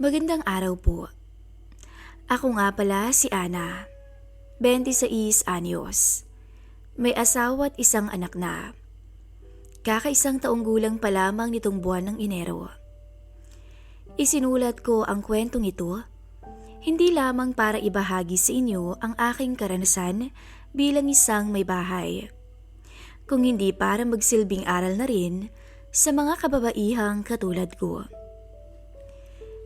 Magandang araw po. Ako nga pala si Ana, 26 anyos. May asawa at isang anak na. Kakaisang taong gulang pa lamang nitong buwan ng Enero. Isinulat ko ang kwentong ito, hindi lamang para ibahagi sa inyo ang aking karanasan bilang isang may bahay, kung hindi para magsilbing aral na rin sa mga kababaihang katulad ko.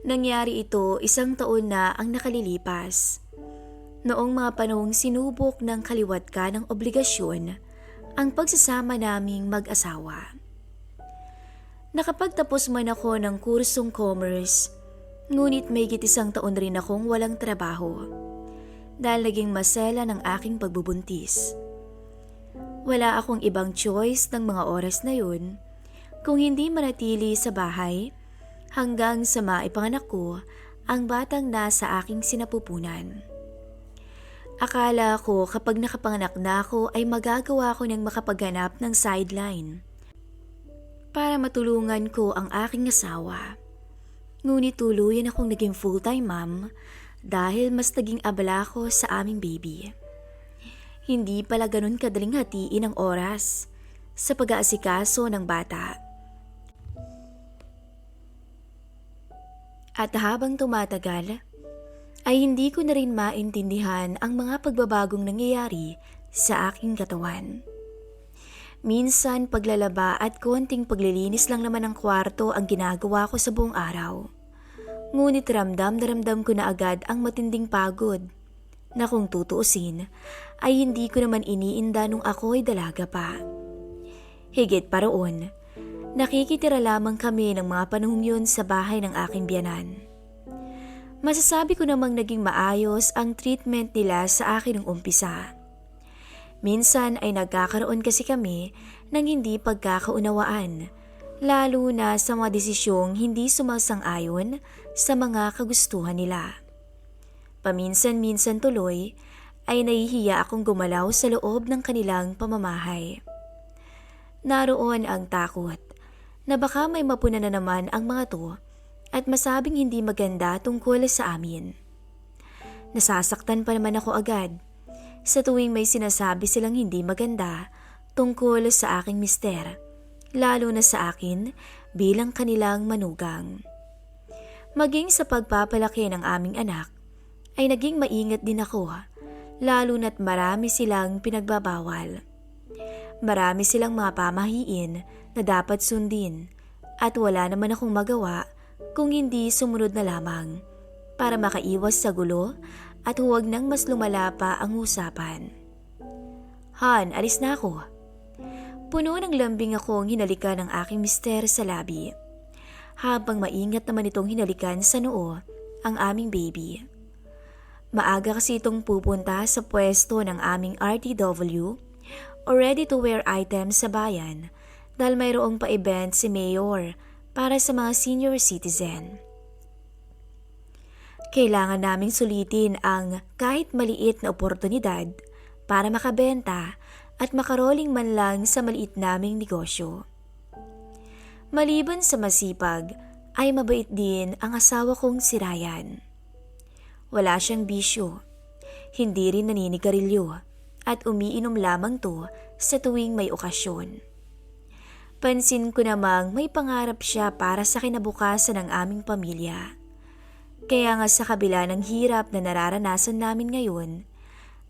Nangyari ito 1 taon na ang nakalilipas. Noong mga panahong sinubok ng kaliwat ka ng obligasyon ang pagsasama naming mag-asawa. Nakapagtapos man ako ng kursong commerce, ngunit may 1 taon rin akong walang trabaho dahil naging masela ng aking pagbubuntis. Wala akong ibang choice ng mga oras na yun kung hindi manatili sa bahay hanggang sa maipanganak ko ang batang nasa aking sinapupunan. Akala ko kapag nakapanganak na ako ay magagawa ko ng makapaghanap ng sideline para matulungan ko ang aking asawa. Ngunit tuluyan akong naging full-time mom dahil mas naging abala ko sa aming baby. Hindi pala ganun kadaling hatiin ang oras sa pag-aasikaso ng bata. At habang tumatagal, ay hindi ko na rin maintindihan ang mga pagbabagong nangyayari sa aking katawan. Minsan paglalaba at konting paglilinis lang naman ng kwarto ang ginagawa ko sa buong araw. Ngunit ramdam na ramdam ko na agad ang matinding pagod na kung tutuusin ay hindi ko naman iniinda nung ako'y dalaga pa. Higit pa roon, nakikitira lamang kami ng mga panahong yun sa bahay ng aking biyanan. Masasabi ko namang naging maayos ang treatment nila sa akin ng umpisa. Minsan ay nagkakaroon kasi kami ng hindi pagkakaunawaan, lalo na sa mga desisyong hindi sumasang-ayon sa mga kagustuhan nila. Paminsan-minsan tuloy ay nahihiya akong gumalaw sa loob ng kanilang pamamahay. Naroon ang takot na baka may mapuna na naman ang mga to at masabing hindi maganda tungkol sa amin. Nasasaktan pa naman ako agad sa tuwing may sinasabi silang hindi maganda tungkol sa aking mister, lalo na sa akin bilang kanilang manugang. Maging sa pagpapalaki ng aming anak ay naging maingat din ako, lalo na't marami silang pinagbabawal. Marami silang mga pamahiin na dapat sundin at wala naman akong magawa kung hindi sumunod na lamang para makaiwas sa gulo at huwag nang mas lumala pa ang usapan. Han, alis na ako. Puno ng lambing akong hinalikan ng aking mister sa labi, habang maingat naman itong hinalikan sa noo ang aming baby. Maaga kasi itong pupunta sa pwesto ng aming RTW o ready-to-wear items sa bayan dahil mayroong pa-event si Mayor para sa mga senior citizen. Kailangan naming sulitin ang kahit maliit na oportunidad para makabenta at makaroling man lang sa maliit naming negosyo. Maliban sa masipag, ay mabait din ang asawa kong si Ryan. Wala siyang bisyo, hindi rin naninigarilyo at umiinom lamang to sa tuwing may okasyon. Pansin ko namang may pangarap siya para sa kinabukasan ng aming pamilya. Kaya nga sa kabila ng hirap na nararanasan namin ngayon,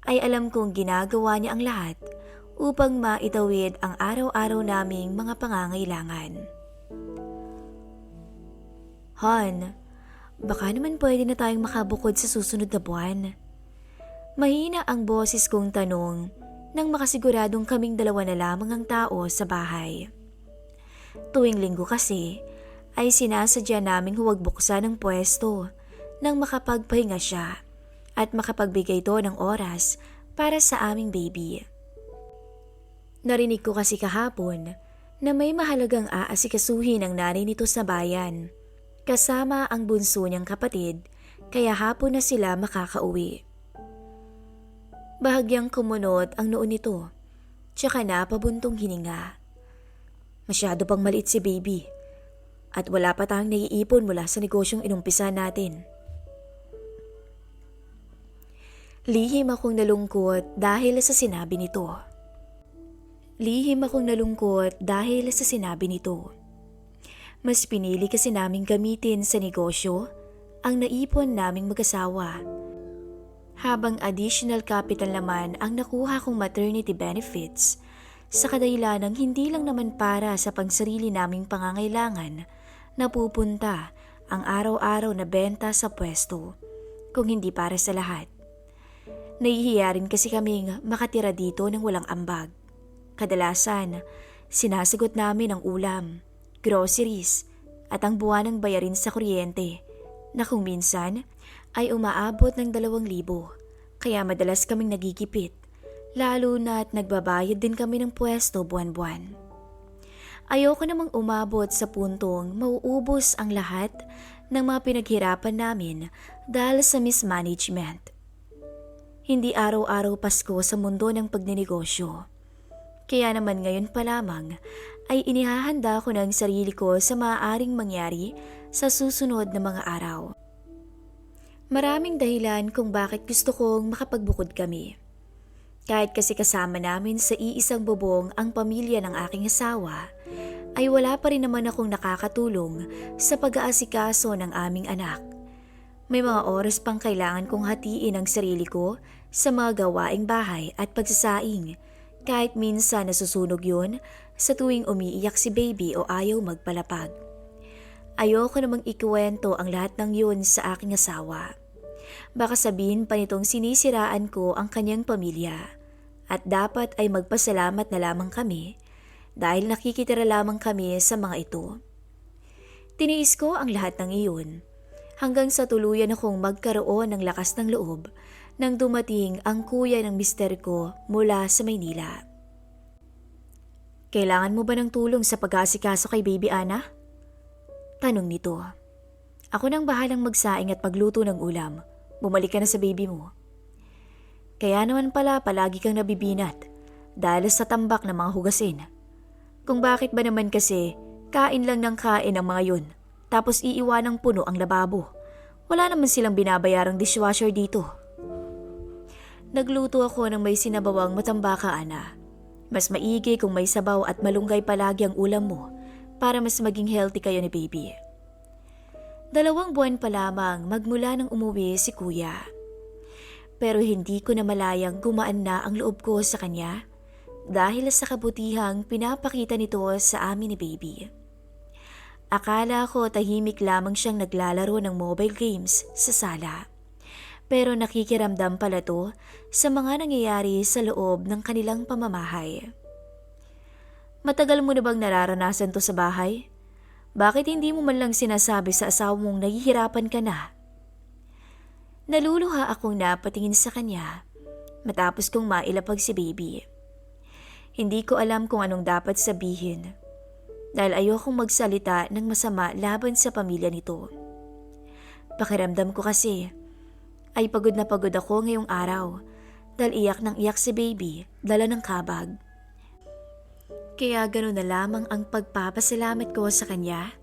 ay alam kong ginagawa niya ang lahat upang maitawid ang araw-araw naming mga pangangailangan. Han, baka naman pwede na tayong makabukod sa susunod na buwan. Mahina ang boses kong tanong nang makasiguradong kaming dalawa na lamang ang tao sa bahay. Tuwing linggo kasi ay sinasadya naming huwag buksan ang pwesto nang makapagpahinga siya at makapagbigay ito ng oras para sa aming baby. Narinig ko kasi kahapon na may mahalagang aasikasuhin ang nanay nito sa bayan, kasama ang bunso niyang kapatid, kaya hapon na sila makakauwi. Bahagyang kumunot ang noo nito, tsaka napabuntong hininga. Masyado pang maliit si baby. At wala pa tayong naiipon mula sa negosyong inumpisa natin. Lihim akong nalungkot dahil sa sinabi nito. Mas pinili kasi naming gamitin sa negosyo ang naipon naming mag-asawa. Habang additional capital naman ang nakuha kong maternity benefits sa kadahilanang hindi lang naman para sa pangsarili naming pangangailangan na pupunta ang araw-araw na benta sa pwesto, kung hindi para sa lahat. Nahihiya rin kasi kaming makatira dito ng walang ambag. Kadalasan, sinasagot namin ang ulam, groceries at ang buwanang bayarin sa kuryente na kung minsan ay umaabot ng 2,000, kaya madalas kaming nagigipit, lalo na't nagbabayad din kami ng pwesto buwan-buwan. Ayoko namang umabot sa puntong mauubos ang lahat ng mga pinaghirapan namin dahil sa mismanagement. Hindi araw-araw Pasko sa mundo ng pagnenegosyo. Kaya naman ngayon pa lamang ay inihahanda ko ng sarili ko sa maaaring mangyari sa susunod na mga araw. Maraming dahilan kung bakit gusto kong makapagbukod kami. Kahit kasi kasama namin sa iisang bubong ang pamilya ng aking asawa, ay wala pa rin naman akong nakakatulong sa pag-aasikaso ng aming anak. May mga oras pang kailangan kong hatiin ang sarili ko sa mga gawaing bahay at pagsasaing, kahit minsan nasusunog yun sa tuwing umiiyak si baby o ayaw magpalapag. Ayoko namang ikuwento ang lahat ng yun sa aking asawa. Baka sabihin pa nitong sinisiraan ko ang kanyang pamilya at dapat ay magpasalamat na lamang kami dahil nakikitira lamang kami sa mga ito. Tiniis ko ang lahat ng iyon hanggang sa tuluyan akong magkaroon ng lakas ng loob nang dumating ang kuya ng mister ko mula sa Maynila. "Kailangan mo ba ng tulong sa pag-aasikaso kay Baby Ana?" Tanong nito. "Ako nang bahalang magsaing at magluto ng ulam. Bumalik ka na sa baby mo." Kaya naman pala palagi kang nabibinat dahil sa tambak ng mga hugasin. Kung bakit ba naman kasi kain lang ng kain ang mga yun tapos iiwanang puno ang lababo. Wala naman silang binabayarang dishwasher dito. Nagluto ako ng may sinabawang matambaka, Ana. Mas maigi kung may sabaw at malunggay palagi ang ulam mo para mas maging healthy kayo ni baby. 2 buwan pa lamang magmula nang umuwi si kuya. Pero hindi ko na malayang gumaan na ang loob ko sa kanya dahil sa kabutihang pinapakita nito sa amin ni baby. Akala ko tahimik lamang siyang naglalaro ng mobile games sa sala. Pero nakikiramdam pala to sa mga nangyayari sa loob ng kanilang pamamahay. "Matagal mo na bang nararanasan to sa bahay? Bakit hindi mo man lang sinasabi sa asawa mong nahihirapan ka na?" Naluluha akong napatingin sa kanya matapos kong mailapag si baby. Hindi ko alam kung anong dapat sabihin dahil ayokong magsalita ng masama laban sa pamilya nito. Pakiramdam ko kasi ay pagod na pagod ako ngayong araw dahil iyak ng iyak si baby dala ng kabag. Kaya gano'n na lamang ang pagpapasalamat ko sa kanya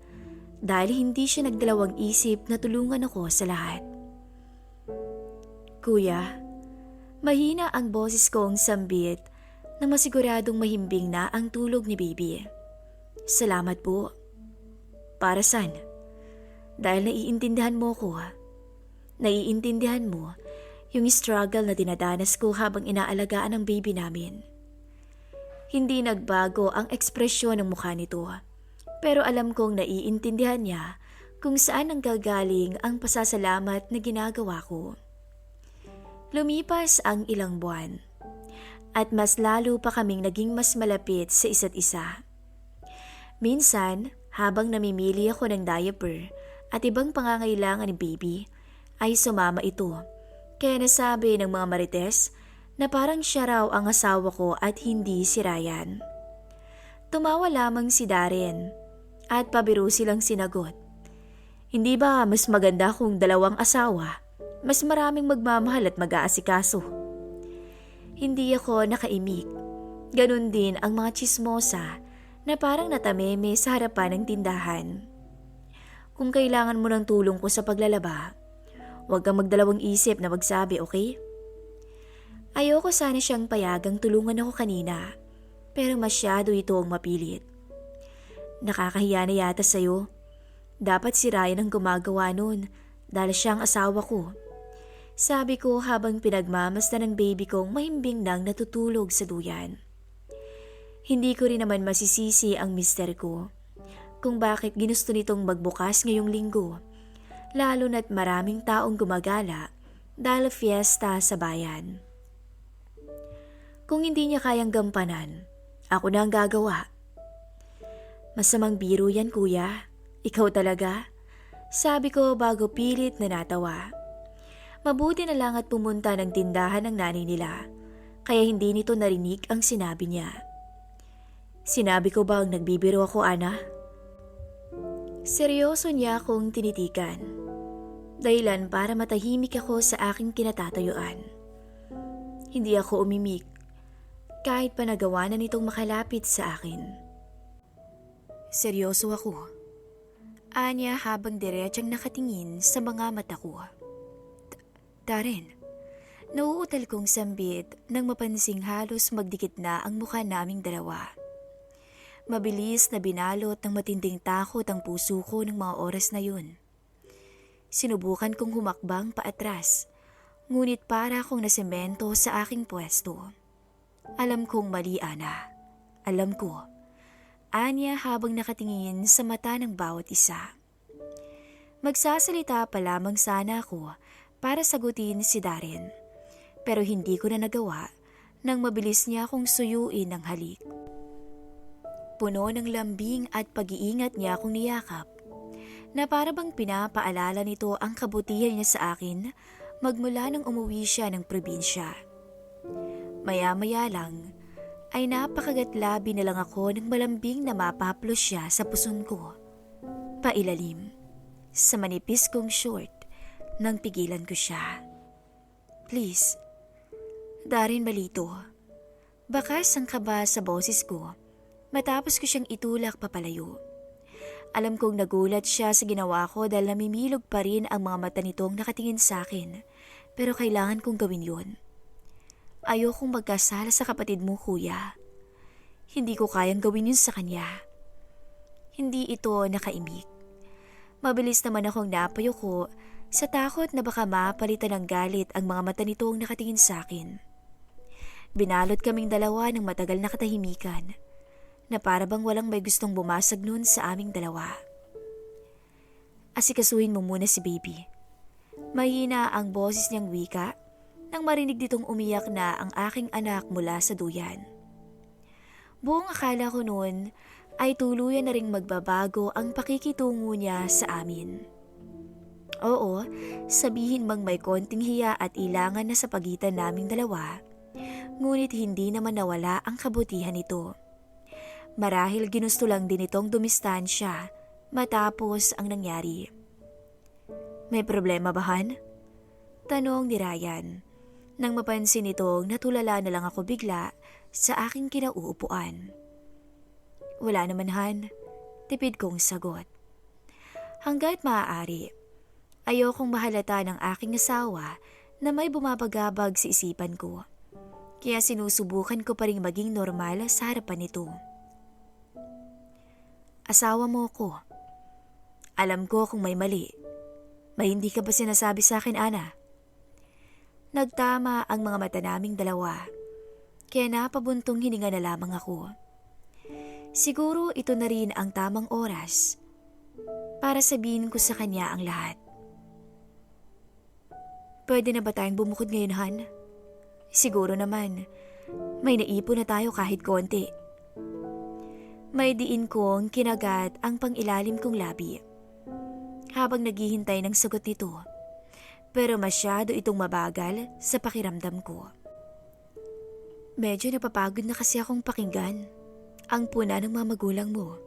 dahil hindi siya nagdalawang isip na tulungan ako sa lahat. "Kuya," mahina ang boses kong sambit na masiguradong mahimbing na ang tulog ni baby. "Salamat po." "Para saan?" "Dahil naiintindihan mo ko. Naiintindihan mo yung struggle na dinadanas ko habang inaalagaan ang baby namin." Hindi nagbago ang ekspresyon ng mukha nito, pero alam kong naiintindihan niya kung saan nanggagaling ang pasasalamat na ginagawa ko. Lumipas ang ilang buwan at mas lalo pa kaming naging mas malapit sa isa't isa. Minsan, habang namimili ako ng diaper at ibang pangangailangan ni baby, ay sumama ito. Kaya nasabi ng mga marites na parang siya raw ang asawa ko at hindi si Ryan. Tumawa lamang si Darren at pabiro silang sinagot. "Hindi ba mas maganda kung 2 asawa? Mas maraming magmamahal at mag-aasikaso." Hindi ako nakaimik. Ganon din ang mga tsismosa na parang natameme sa harapan ng tindahan. Kung kailangan mo ng tulong ko sa paglalaba, huwag kang magdalawang isip na magsabi, okay? Ayoko sana siyang payagang tulungan ako kanina, pero masyado ito ang mapilit. Nakakahiya na yata sa'yo. Dapat si Ryan ang gumagawa nun dahil siya ang asawa ko. Sabi ko habang pinagmamasdan ng baby kong mahimbing nang natutulog sa duyan. Hindi ko rin naman masisisi ang mister ko kung bakit ginusto nitong magbukas ngayong linggo, lalo na't maraming taong gumagala dahil fiesta sa bayan. Kung hindi niya kayang gampanan, ako na ang gagawa. Masamang biro yan, kuya. Ikaw talaga? Sabi ko bago pilit na natawa. Mabuti na lang at pumunta ng tindahan ng nanay nila, kaya hindi nito narinig ang sinabi niya. Sinabi ko bang nagbibiro ako, Ana? Seryoso niya akong tinitikan. Dahilan para matahimik ako sa aking kinatatayuan. Hindi ako umimik, kahit pa nagawa na nitong makalapit sa akin. Seryoso ako. Anya habang diretsang nakatingin sa mga mata ko. Darren, nauutal kong sambit nang mapansing halos magdikit na ang mukha naming dalawa. Mabilis na binalot ng matinding takot ang puso ko ng mga oras na yun. Sinubukan kong humakbang paatras, ngunit para akong nasemento sa aking pwesto. Alam kong mali, Ana. Alam ko. Anya habang nakatingin sa mata ng bawat isa. Magsasalita pa lamang sana ako para sagutin si Darren, pero hindi ko na nagawa nang mabilis niya akong suyuin ng halik. Puno ng lambing at pag-iingat niya akong niyakap, na para bang pinapaalala nito ang kabutihan niya sa akin magmula nang umuwi siya ng probinsya. Maya-maya lang ay napakagatlabi na lang ako ng malambing na mapaplos siya sa puson ko. Pailalim, sa manipis kong short, nang pigilan ko siya. Please, Darren Balito. Bakas ang kaba sa boses ko matapos ko siyang itulak papalayo. Alam kong nagulat siya sa ginawa ko dahil namimilog pa rin ang mga mata nitong nakatingin sa akin, pero kailangan kong gawin yun. Ayokong magkasala sa kapatid mo, kuya. Hindi ko kayang gawin yun sa kanya. Hindi ito nakaimik. Mabilis naman akong napayuko sa takot na baka mapalitan ng galit ang mga mata nitong nakatingin sa akin. Binalot kaming dalawa ng matagal na katahimikan, na para bang walang may gustong bumasag nun sa aming dalawa. Asikasuhin mo muna si baby. Mahina ang boses niyang wika nang marinig ditong umiyak na ang aking anak mula sa duyan. Buong akala ko noon ay tuluyan na ring magbabago ang pakikitungo niya sa amin. Oo, sabihin mang may konting hiya at ilangan na sa pagitan naming dalawa, ngunit hindi naman nawala ang kabutihan nito. Marahil ginusto lang din itong dumistansya matapos ang nangyari. May problema ba, Han? Tanong ni Ryan, nang mapansin itong natulala na lang ako bigla sa aking kinauupuan. Wala naman, Han. Tipid kong sagot. Hanggat maaari, ayokong mahalata ng aking asawa na may bumabagabag sa isipan ko. Kaya sinusubukan ko pa rin maging normal sa harapan nito. Asawa mo ko. Alam ko kung may mali. May hindi ka ba sinasabi sa akin, Ana? Nagtama ang mga mata naming dalawa, kaya napabuntong hininga na lamang ako. Siguro ito na rin ang tamang oras para sabihin ko sa kanya ang lahat. Pwede na ba tayong bumukod ngayon, Han? Siguro naman, may naipon na tayo kahit konti. May diin kong kinagat ang pangilalim kong labi habang naghihintay ng sagot nito, pero masyado itong mabagal sa pakiramdam ko. Medyo napapagod na kasi akong pakinggan ang puna ng mga magulang mo.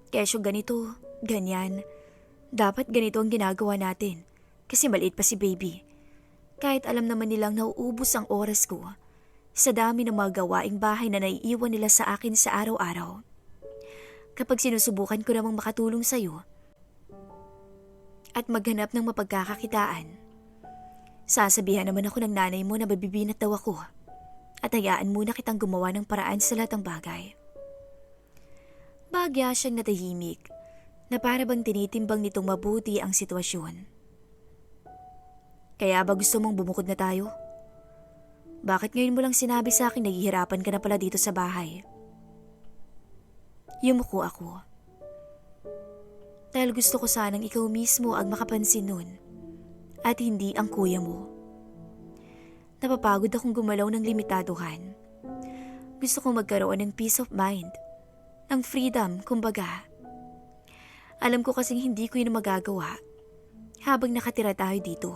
Kesyo ganito, ganyan. Dapat ganito ang ginagawa natin kasi maliit pa si baby. Kahit alam naman nilang nauubos ang oras ko sa dami ng mga gawaing bahay na naiiwan nila sa akin sa araw-araw. Kapag sinusubukan ko namang makatulong sa'yo, at maghanap ng mapagkakakitaan. Sasabihan naman ako ng nanay mo na babibinat daw ako at hayaan muna kitang gumawa ng paraan sa lahat ng bagay. Bagya siyang natahimik na para bang tinitimbang nitong mabuti ang sitwasyon. Kaya ba gusto mong bumukod na tayo? Bakit ngayon mo lang sinabi sa akin naghihirapan ka na pala dito sa bahay? Yumuko ako. Dahil gusto ko sanang ikaw mismo ang makapansin nun at hindi ang kuya mo. Napapagod akong gumalaw ng limitaduhan. Gusto kong magkaroon ng peace of mind, ng freedom, kumbaga. Alam ko kasing hindi ko yun magagawa habang nakatira tayo dito.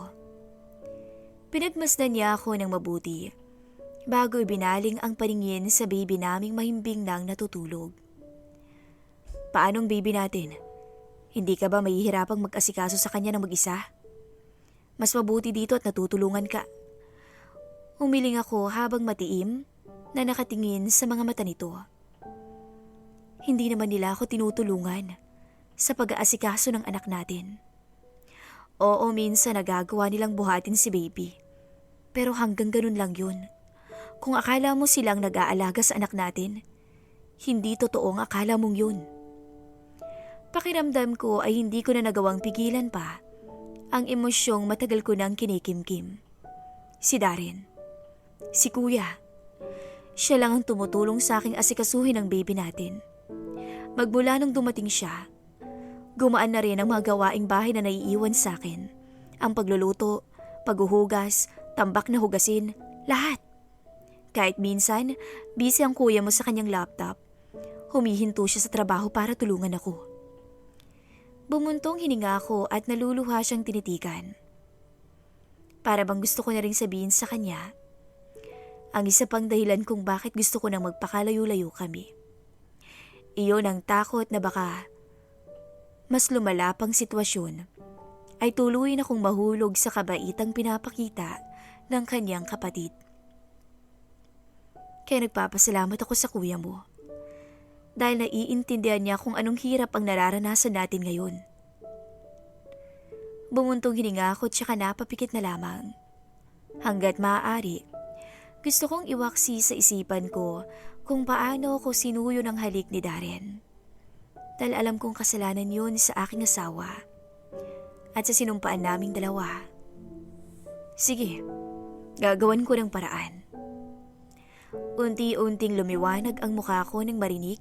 Pinagmasdan niya ako ng mabuti bago ibinaling ang paningin sa baby naming mahimbing nang natutulog. Paanong baby natin? Hindi ka ba mahihirapang mag-asikaso sa kanya ng mag-isa? Mas mabuti dito at natutulungan ka. Humiling ako habang matiim na nakatingin sa mga mata nito. Hindi naman nila ako tinutulungan sa pag-aasikaso ng anak natin. Oo, minsan nagagawa nilang buhatin si baby. Pero hanggang ganun lang yun. Kung akala mo silang nag-aalaga sa anak natin, hindi totoo ang akala mong yun. Pakiramdam ko ay hindi ko na nagawang pigilan pa ang emosyong matagal ko nang kinikimkim. Si Darren. Si Kuya. Siya lang ang tumutulong sa aking asikasuhin ang baby natin. Magmula nung dumating siya, gumaan na rin ang mga gawaing bahay na naiiwan sa akin. Ang pagluluto, paghuhugas, tambak na hugasin, lahat. Kahit minsan, busy ang kuya mo sa kanyang laptop, humihinto siya sa trabaho para tulungan ako. Bumuntong hininga ako at naluluha siyang tinitikan. Para bang gusto ko na rin sabihin sa kanya, ang isa pang dahilan kung bakit gusto ko nang magpakalayo-layo kami. Iyon ang takot na baka mas lumala pang sitwasyon ay tuluyin akong mahulog sa kabaitang pinapakita ng kanyang kapatid. Kaya nagpapasalamat ako sa kuya mo. Dahil naiintindihan niya kung anong hirap ang nararanasan natin ngayon. Bumuntong hininga ako tsaka napapikit na lamang. Hanggat maaari, gusto kong iwaksi sa isipan ko kung paano ako sinuyo ng halik ni Darren. Dahil alam kong kasalanan yun sa aking asawa at sa sinumpaan naming dalawa. Sige, gagawan ko ng paraan. Unti-unting lumiwanag ang mukha ko nang marinig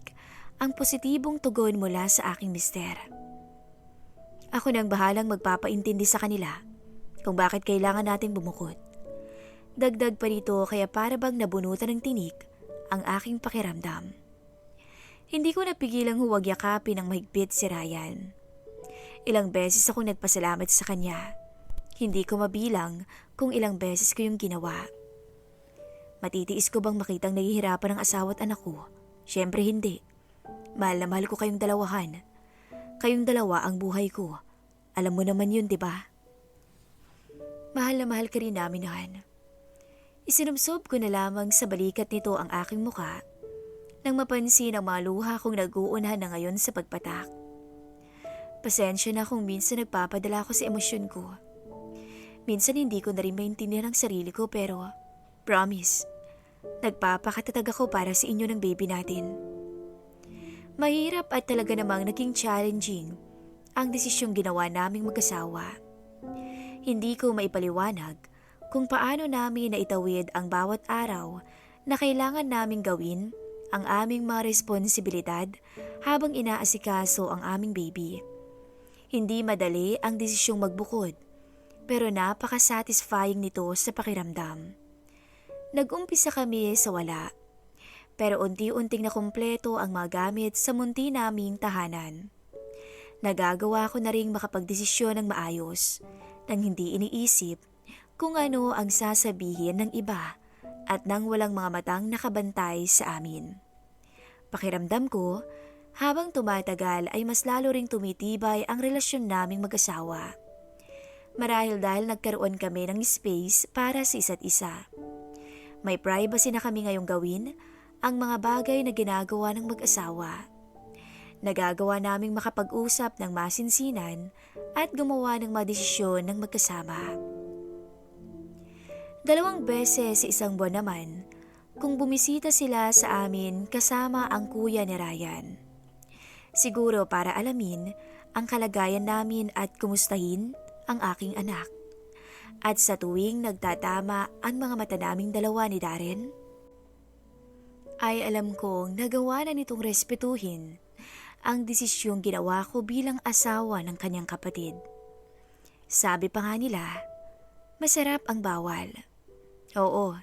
ang positibong tugon mula sa aking mister. Ako nang bahalang magpapaintindi sa kanila kung bakit kailangan nating bumukod. Dagdag pa rito kaya para bang nabunutan ng tinik ang aking pakiramdam. Hindi ko napigilang huwag yakapin ng mahigpit si Ryan. Ilang beses akong nagpasalamat sa kanya. Hindi ko mabilang kung ilang beses ko yung ginawa. Matitiis ko bang makitang nahihirapan ang asawa at anak ko? Siyempre hindi. Mahal na mahal ko kayong dalawahan. Kayong dalawa ang buhay ko. Alam mo naman yun, di ba? Mahal na mahal ka rin namin, Han. Isinubsob ko na lamang sa balikat nito ang aking muka nang mapansin ang mga luha kong nag-uunahan na ngayon sa pagpatak. Pasensya na kung minsan nagpapadala ako sa emosyon ko. Minsan hindi ko na rin maintindihan ang sarili ko pero promise, nagpapakatatag ako para sa inyo ng baby natin. Mahirap at talaga namang naging challenging ang desisyong ginawa naming mag-asawa. Hindi ko maipaliwanag kung paano namin naitawid ang bawat araw na kailangan naming gawin ang aming mga responsibilidad habang inaasikaso ang aming baby. Hindi madali ang desisyong magbukod, pero napaka-satisfying nito sa pakiramdam. Nag-umpisa kami sa wala, pero unti-unting nakumpleto ang mga gamit sa munti naming tahanan. Nagagawa ko na ring makapagdesisyon ng maayos, nang hindi iniisip kung ano ang sasabihin ng iba at nang walang mga matang nakabantay sa amin. Pakiramdam ko, habang tumatagal ay mas lalo ring tumitibay ang relasyon naming mag-asawa. Marahil dahil nagkaroon kami ng space para sa isa't isa. May privacy na kami ngayong gawin ang mga bagay na ginagawa ng mag-asawa. Nagagawa naming makapag-usap ng masinsinan at gumawa ng mga desisyon ng magkasama. 2 beses sa isang buwan naman kung bumisita sila sa amin kasama ang kuya ni Ryan. Siguro para alamin ang kalagayan namin at kumustahin ang aking anak. At sa tuwing nagtatama ang mga mata naming dalawa ni Darren, ay alam kong nagawa na nitong respetuhin ang desisyong ginawa ko bilang asawa ng kanyang kapatid. Sabi pa nga nila, masarap ang bawal. Oo,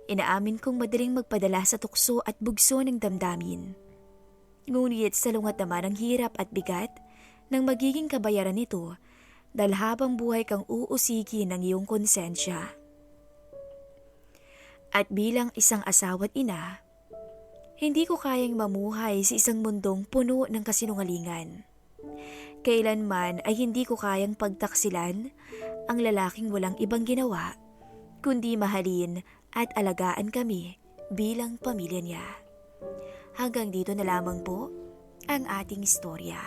inaamin kong madaling magpadala sa tukso at bugso ng damdamin. Ngunit salungat naman ang hirap at bigat ng magiging kabayaran nito dahil habang buhay kang uusigi ng iyong konsensya. At bilang isang asawa't ina, hindi ko kayang mamuhay sa isang mundong puno ng kasinungalingan. Kailanman ay hindi ko kayang pagtaksilan ang lalaking walang ibang ginawa kundi mahalin at alagaan kami bilang pamilya niya. Hanggang dito na lamang po ang ating istorya.